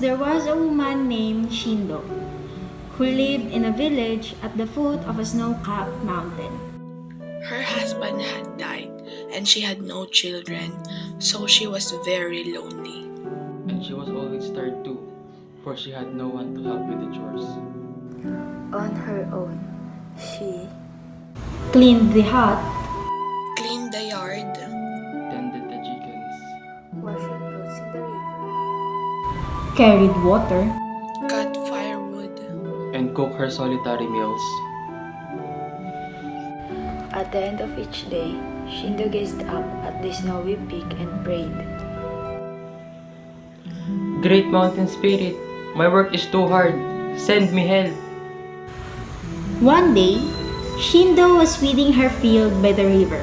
there was a woman named Shindo who lived in a village at the foot of a snow-capped mountain. Her husband had died and she had no children, so she was very lonely. And she was always tired too, for she had no one to help with the chores. On her own, she Cleaned the hut, Cleaned the yard, Tended the chickens, washed her clothes in the river, carried water, cut firewood. and cooked her solitary meals. At the end of each day, Shindo gazed up at the snowy peak and prayed. Great mountain spirit, my work is too hard. Send me help. One day, Shindo was weeding her field by the river,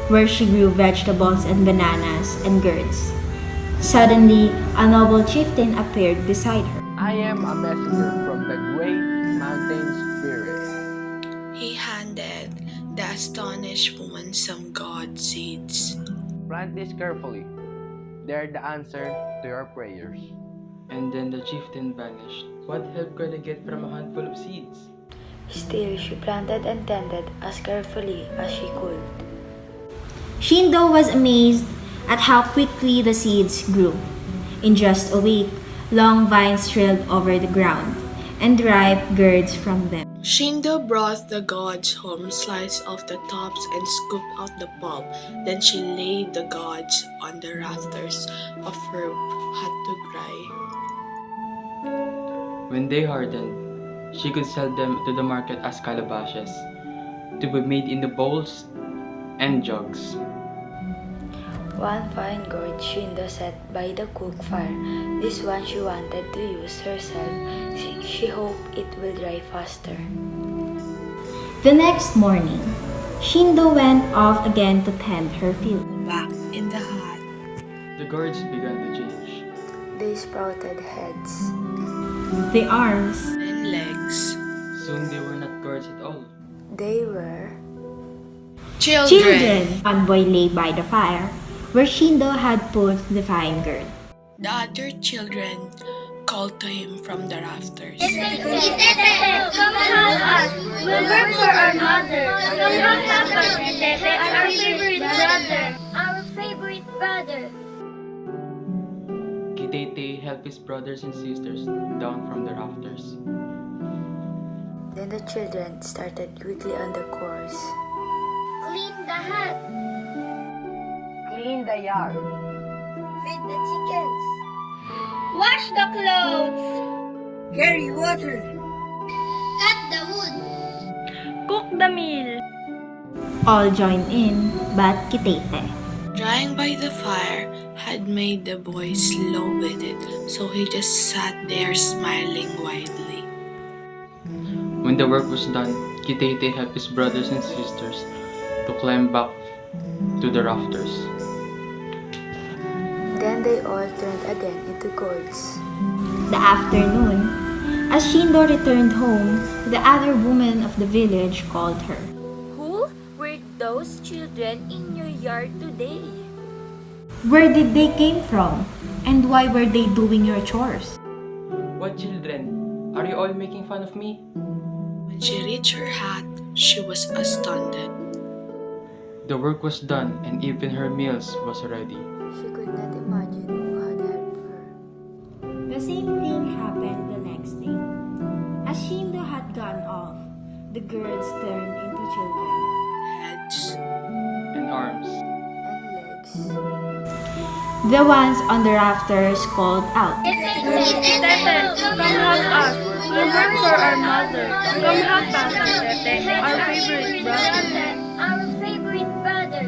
where she grew vegetables and bananas and gourds. Suddenly, a noble chieftain appeared beside her. I am a messenger from the great mountain spirit. He handed the astonished woman some God seeds. Plant this carefully. They're the answer to your prayers. And then the chieftain vanished. What help could I get from a handful of seeds? Still, she planted and tended as carefully as she could. Shindo was amazed at how quickly the seeds grew. In just a week, long vines trailed over the ground, and ripe gourds from them. Shindo brought the gods home, sliced off the tops and scooped out the pulp. Then she laid the gods on the rafters of her hut to dry. When they hardened, she could sell them to the market as calabashes, to be made into bowls and jugs. One fine gourd Shindo set by the cook fire. This one she wanted to use herself. She hoped it will dry faster. The next morning, Shindo went off again to tend her field. Back in the hut, The gourds began to change. They sprouted heads, The arms, and legs. Soon they were not gourds at all. they were children. One boy lay by the fire, where Shindo had put the fine gourd. The other children called to him from the rafters. Come help us. We'll work for our mother. Come help us, Tete, our favorite brother. Our favorite brother. Kitete helped his brothers and sisters down from the rafters. Then the children started quickly on the course. Clean the hut. Clean the yard. Feed the chickens. Wash the clothes. Carry water. Cut the wood. Cook the meal. All joined in, but Kitete. Drying by the fire had made the boy slow-witted, so he just sat there smiling widely. When the work was done, Kitete helped his brothers and sisters to climb back to the rafters. Then they all turned again into gourds. The afternoon, as Shindo returned home, the other women of the village called her. Who were those children in your yard today? Where did they came from? And why were they doing your chores? What children? Are you all making fun of me? When she reached her hut, she was astounded. The work was done and even her meals was ready. She could not imagine who had helped her. The same thing happened the next day. As Shindo had gone off, the girls turned into children. Heads, And arms. And legs. The ones on the rafters called out. Tete, come help us. We'll work for our mother. Come help us, Tete, our favorite brother. Our favorite brother.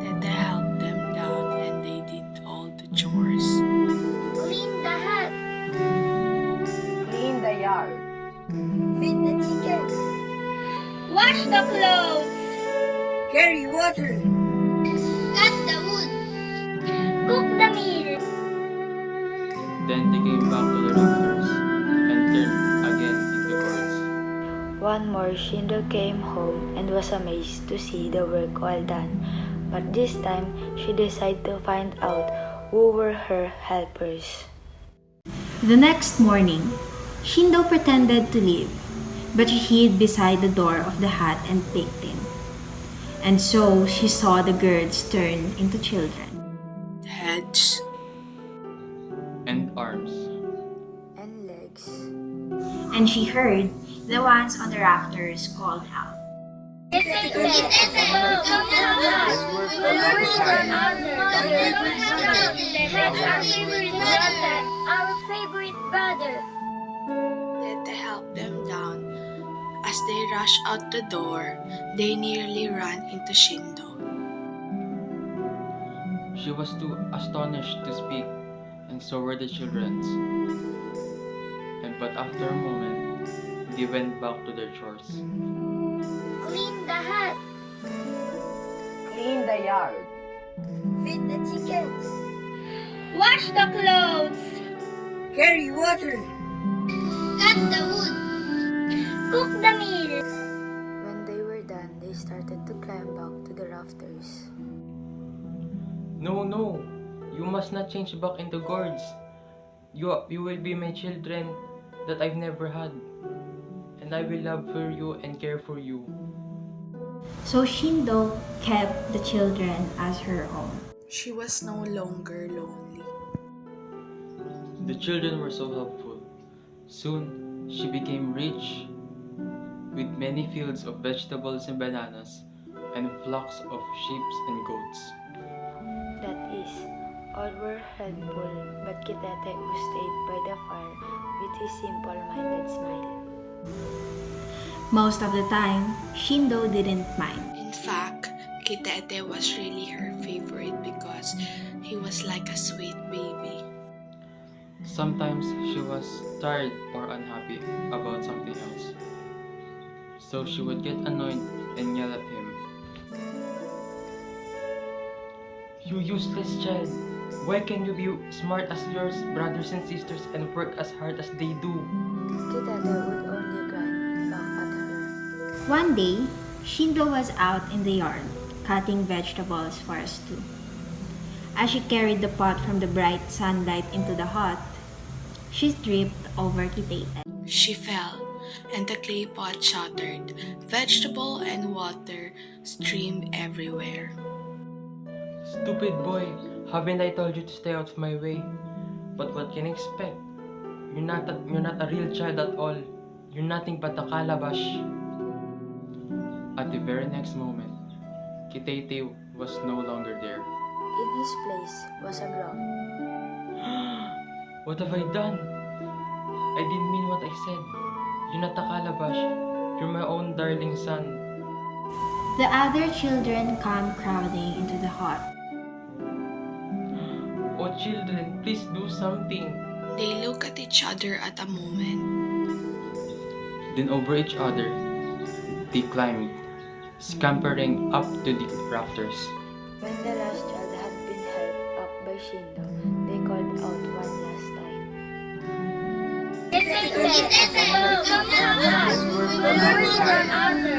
Tete helped them down and they did all the chores. Clean the hut. Clean the yard. Feed the chickens. Wash the clothes. Carry water. Cut the wood. Cook the meal. Then they came back to the rafters and turned again into gourds. One more, Shindo came home and was amazed to see the work all done. But this time, she decided to find out who were her helpers. The next morning, Shindo pretended to leave, but she hid beside the door of the hut and peeked in. And so she saw the girls turn into children. Heads, and arms. and legs. And she heard the ones on the rafters called out. Come help us. We'll work for our mother. Our favorite brother. Our favorite brother. PETA helped them down. As they rushed out the door, they nearly ran into Shindo. She was too astonished to speak, and so were the children's. But after a moment, they went back to their chores. Clean the hut. Clean the yard. Feed the chickens. Wash the clothes. Carry water. Cut the wood. Cook the meal. When they were done, they started to climb back to the rafters. No, you must not change back into gourds. You will be my children that I've never had, and I will love for you and care for you. So Shindo kept the children as her own. She was no longer lonely. The children were so helpful. Soon, she became rich with many fields of vegetables and bananas and flocks of sheep and goats. That is, all were helpful, but Kitete, who stayed by the fire with his simple-minded smile. Most of the time, Shindo didn't mind. In fact, Kitete was really her favorite because he was like a sweet baby. Sometimes she was tired or unhappy about something else, so she would get annoyed and yell at him. You useless child! Why can you be smart as your brothers and sisters and work as hard as they do? Kitete would only grin back at her. One day, Shindo was out in the yard, cutting vegetables for a stew. As she carried the pot from the bright sunlight into the hut, she tripped over Kitete. She fell, and the clay pot shattered. Vegetable and water streamed everywhere. Stupid boy! Haven't I told you to stay out of my way? But what can I expect? You're not a real child at all. You're nothing but a calabash. At the very next moment, Kitete was no longer there. In his place was a ground. What have I done? I didn't mean what I said. You're not a calabash. You're my own darling son. The other children come crowding into the hut. Oh children, please do something. They look at each other at a moment. Then over each other, they climbed, scampering up to the rafters. When the last child had been helped up by Shindo, they called out one last time. Come help us. We'll work for our mother.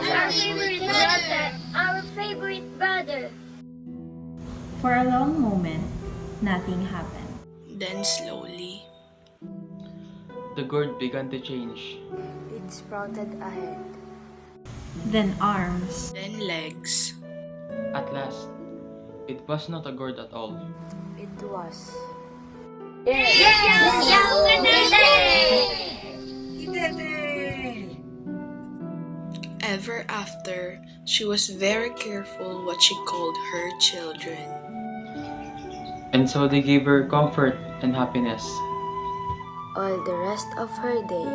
Our favorite brother. Our favorite brother. For a long moment, nothing happened. Then slowly, The gourd began to change. It sprouted ahead. Then arms. then legs. At last, it was not a gourd at all. It was. Ever after, she was very careful what she called her children. And so they gave her comfort and happiness. All the rest of her day,